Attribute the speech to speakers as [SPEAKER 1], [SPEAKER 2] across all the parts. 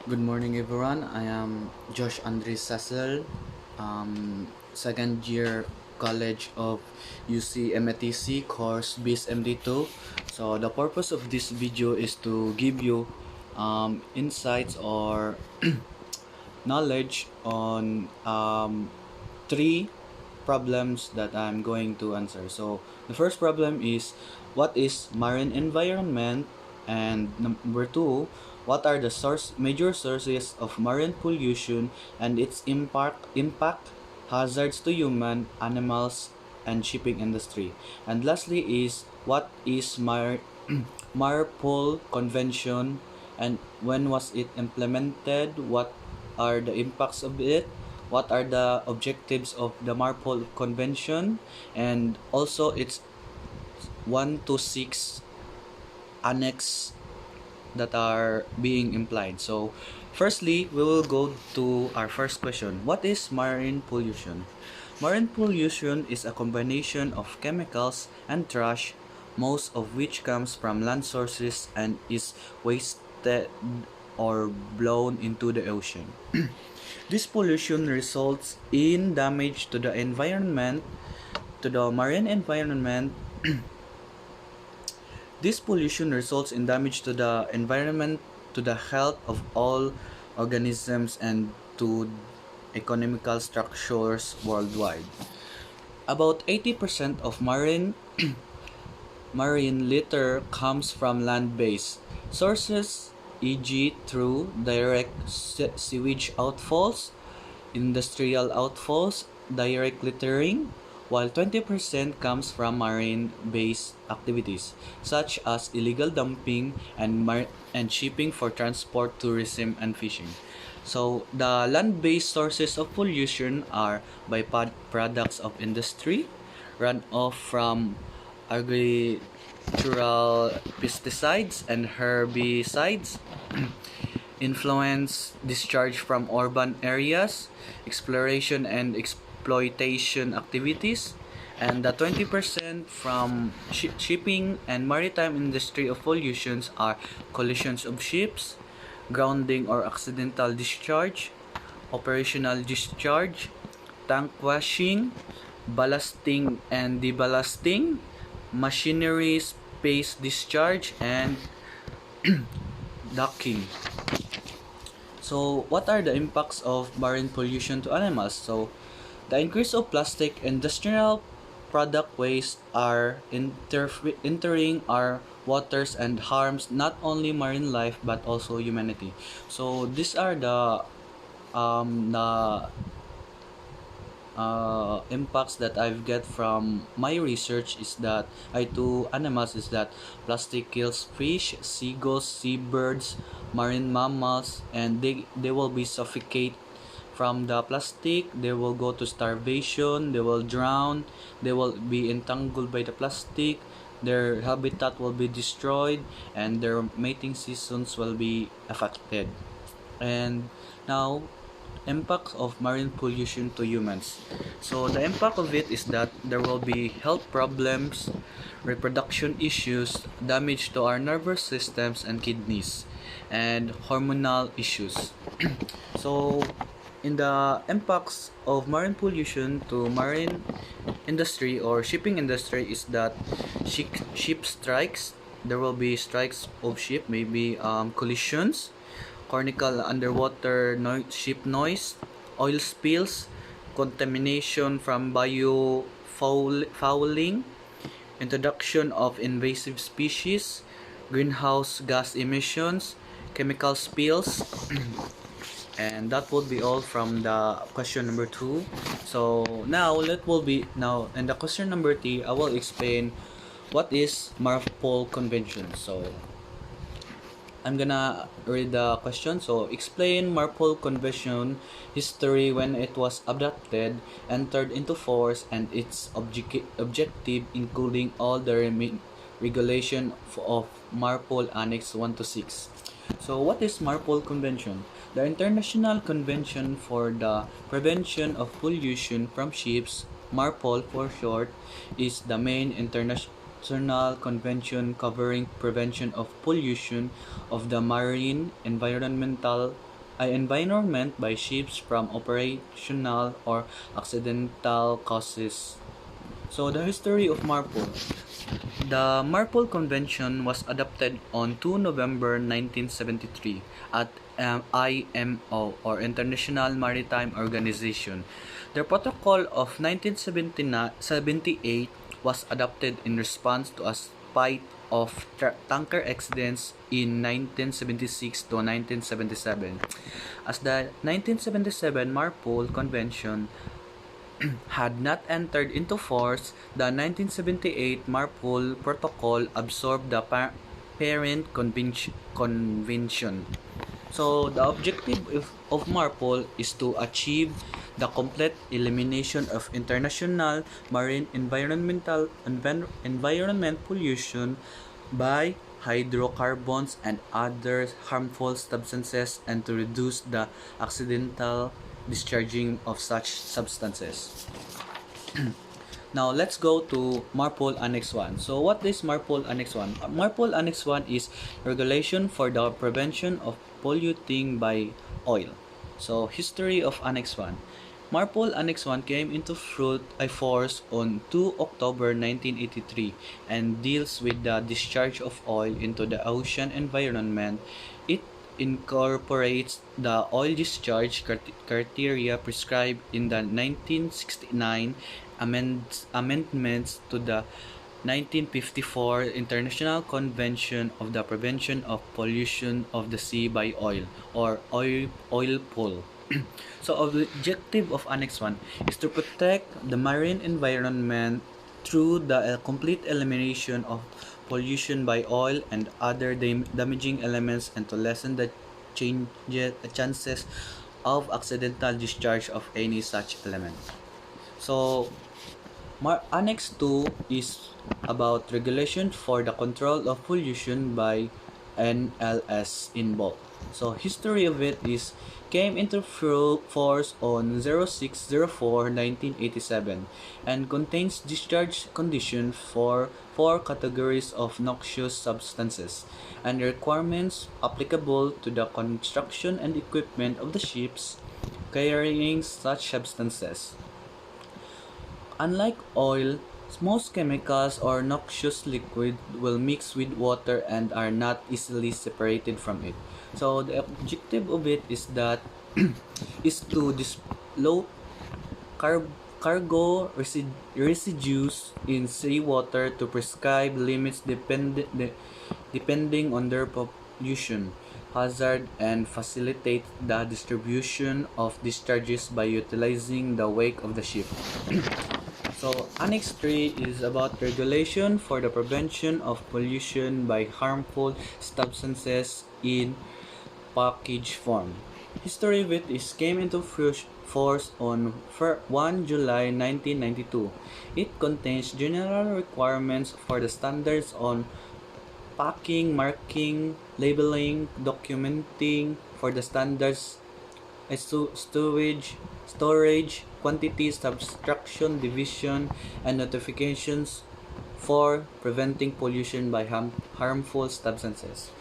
[SPEAKER 1] Good morning, everyone. I am Josh Andres Sassel, second year college of UC METC course BIS MD2. So the purpose of this video is to give you insights or knowledge on three problems that I'm going to answer. So the first problem is what is marine environment, and number two, what are the major sources of marine pollution and its impact hazards to human, animals, and shipping industry. And lastly is what is MARPOL convention and when was it implemented, what are the impacts of it, what are the objectives of the MARPOL convention, and also its 1 to 6 annex that are being implied. So, firstly, we will go to our first question. What is marine pollution? Marine pollution is a combination of chemicals and trash, most of which comes from land sources and is wasted or blown into the ocean. This pollution results in damage to the environment, to the marine environment. This pollution results in damage to the environment, to the health of all organisms, and to economical structures worldwide. About 80% of marine litter comes from land-based sources, e.g. through direct sewage outfalls, industrial outfalls, direct littering, while 20% comes from marine-based activities such as illegal dumping and shipping for transport, tourism, and fishing. So the land-based sources of pollution are byproducts of industry, runoff from agricultural pesticides and herbicides, influence discharge from urban areas, exploration and exploitation activities, and the 20% from shipping and maritime industry of pollutions are collisions of ships, grounding or accidental discharge, operational discharge, tank washing, ballasting and deballasting, machinery space discharge, and docking. So, what are the impacts of marine pollution to animals? So, the increase of plastic industrial product waste are entering our waters and harms not only marine life but also humanity. So, these are the impacts that I've get from my research is that to animals is that plastic kills fish, seagulls, seabirds, marine mammals, and they will be suffocate from the plastic. They will go to starvation, they will drown, they will be entangled by the plastic, their habitat will be destroyed, and their mating seasons will be affected. And now, impact of marine pollution to humans. So the impact of it is that there will be health problems, reproduction issues, damage to our nervous systems and kidneys, and hormonal issues. So in the impacts of marine pollution to marine industry or shipping industry is that ship strikes. There will be strikes of ship, maybe collisions, cornical underwater ship noise, oil spills, contamination from biofouling, introduction of invasive species, greenhouse gas emissions, chemical spills, and that would be all from the question number 2. So now in the question number 3, I will explain what is MARPOL convention. So I'm gonna read the question. So, explain MARPOL Convention history, when it was adopted, entered into force, and its objective, including all the regulation of MARPOL Annex 1 to 6. So, what is MARPOL Convention? The International Convention for the Prevention of Pollution from Ships, MARPOL for short, is the main international convention covering prevention of pollution of the marine environmental environment by ships from operational or accidental causes. So the history of MARPOL. The MARPOL Convention was adopted on 2 November 1973 at IMO or International Maritime Organization. The Protocol of 1978 was adopted in response to a spate of tanker accidents in 1976 to 1977. As the 1977 MARPOL Convention had not entered into force, the 1978 MARPOL Protocol absorbed the parent convention. So, the objective of MARPOL is to achieve the complete elimination of international marine environment pollution by hydrocarbons and other harmful substances, and to reduce the accidental discharging of such substances. Now, let's go to MARPOL Annex 1. So, what is MARPOL Annex 1? MARPOL Annex 1 is regulation for the prevention of polluting by oil. So, history of Annex 1. MARPOL Annex 1 came into force on 2 October 1983 and deals with the discharge of oil into the ocean environment. It incorporates the oil discharge criteria prescribed in the 1969 amendments to the 1954 International Convention of the Prevention of Pollution of the Sea by Oil, or OILPOL. So, the objective of Annex 1 is to protect the marine environment through the complete elimination of pollution by oil and other damaging elements, and to lessen the chances of accidental discharge of any such element. So, Annex 2 is about regulation for the control of pollution by NLS in bulk. So, history of it is came into force on 06/04/1987 and contains discharge conditions for 4 categories of noxious substances and requirements applicable to the construction and equipment of the ships carrying such substances. Unlike oil, most chemicals or noxious liquid will mix with water and are not easily separated from it. So the objective of it is that is to low cargo residues in seawater to prescribe limits depending on their pollution hazard, and facilitate the distribution of discharges by utilizing the wake of the ship. So, Annex 3 is about regulation for the prevention of pollution by harmful substances in package form. History of it is came into force on 1 July 1992. It contains general requirements for the standards on packing, marking, labeling, documenting for the standards, storage, quantity, subtraction, division, and notifications for preventing pollution by harmful substances.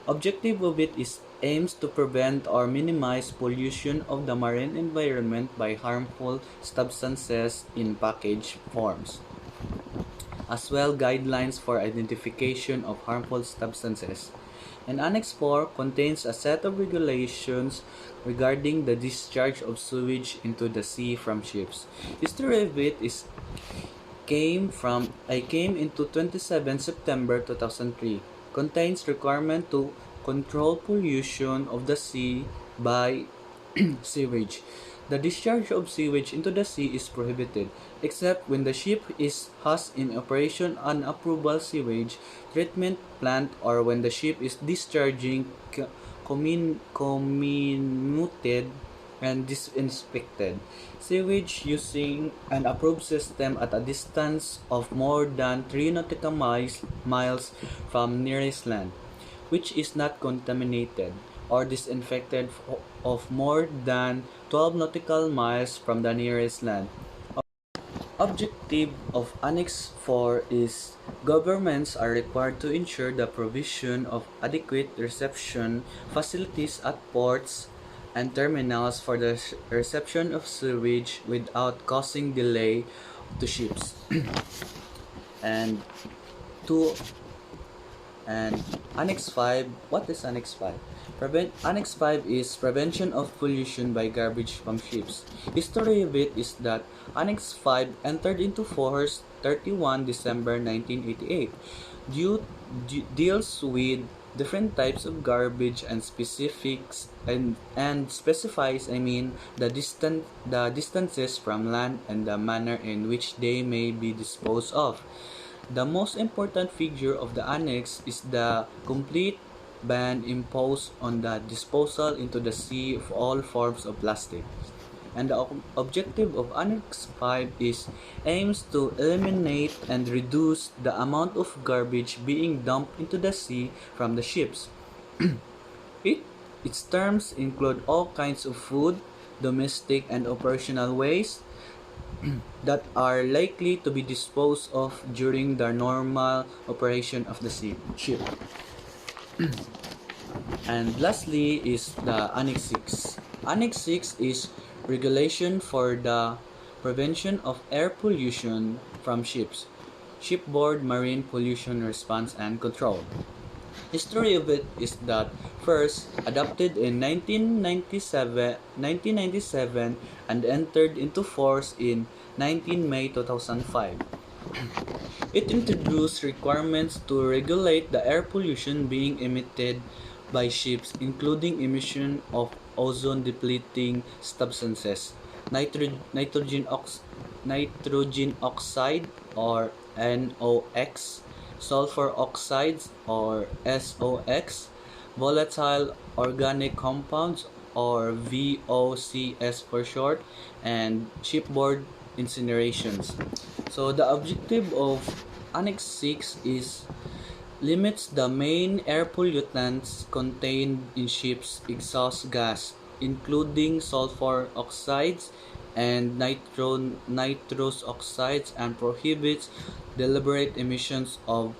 [SPEAKER 1] Objective of it is aims to prevent or minimize pollution of the marine environment by harmful substances in package forms. As well, guidelines for identification of harmful substances. And Annex 4 contains a set of regulations regarding the discharge of sewage into the sea from ships. History of it is came into 27 September 2003. Contains requirement to control pollution of the sea by sewage. The discharge of sewage into the sea is prohibited, except when the ship has in operation an approved sewage treatment plant, or when the ship is discharging comminuted and disinfected sewage using an approved system at a distance of more than 3 nautical miles from nearest land, which is not contaminated, or disinfected of more than 12 nautical miles from the nearest land. Objective of Annex 4 is governments are required to ensure the provision of adequate reception facilities at ports and terminals for the reception of sewage without causing delay to ships. And two and Annex 5, what is Annex 5? Annex 5 is prevention of pollution by garbage from ships. History of it is that Annex 5 entered into force 31 December 1988. Deals with different types of garbage and specifics and specifies the distances from land and the manner in which they may be disposed of. The most important feature of the annex is the complete ban imposed on the disposal into the sea of all forms of plastic. And the objective of Annex 5 is aims to eliminate and reduce the amount of garbage being dumped into the sea from the ships. it, its terms include all kinds of food, domestic and operational waste, that are likely to be disposed of during the normal operation of the ship. And lastly is the Annex 6. Annex 6 is regulation for the prevention of air pollution from ships, shipboard marine pollution response and control. History of it is that first adopted in 1997 and entered into force in 19 May 2005. It introduced requirements to regulate the air pollution being emitted by ships, including emission of ozone-depleting substances, nitrogen oxide or NOx, sulfur oxides or SOx, volatile organic compounds or VOCs for short, and shipboard incinerations. So the objective of Annex 6 is limits the main air pollutants contained in ships' exhaust gas, including sulfur oxides and nitrous oxides, and prohibits deliberate emissions of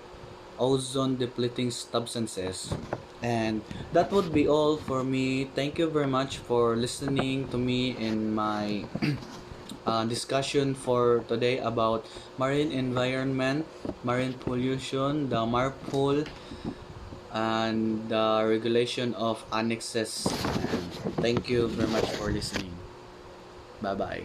[SPEAKER 1] ozone depleting substances. And that would be all for me. Thank you very much for listening to me in my discussion for today about marine environment, marine pollution, the MARPOL, and the regulation of annexes. And thank you very much for listening. Bye bye.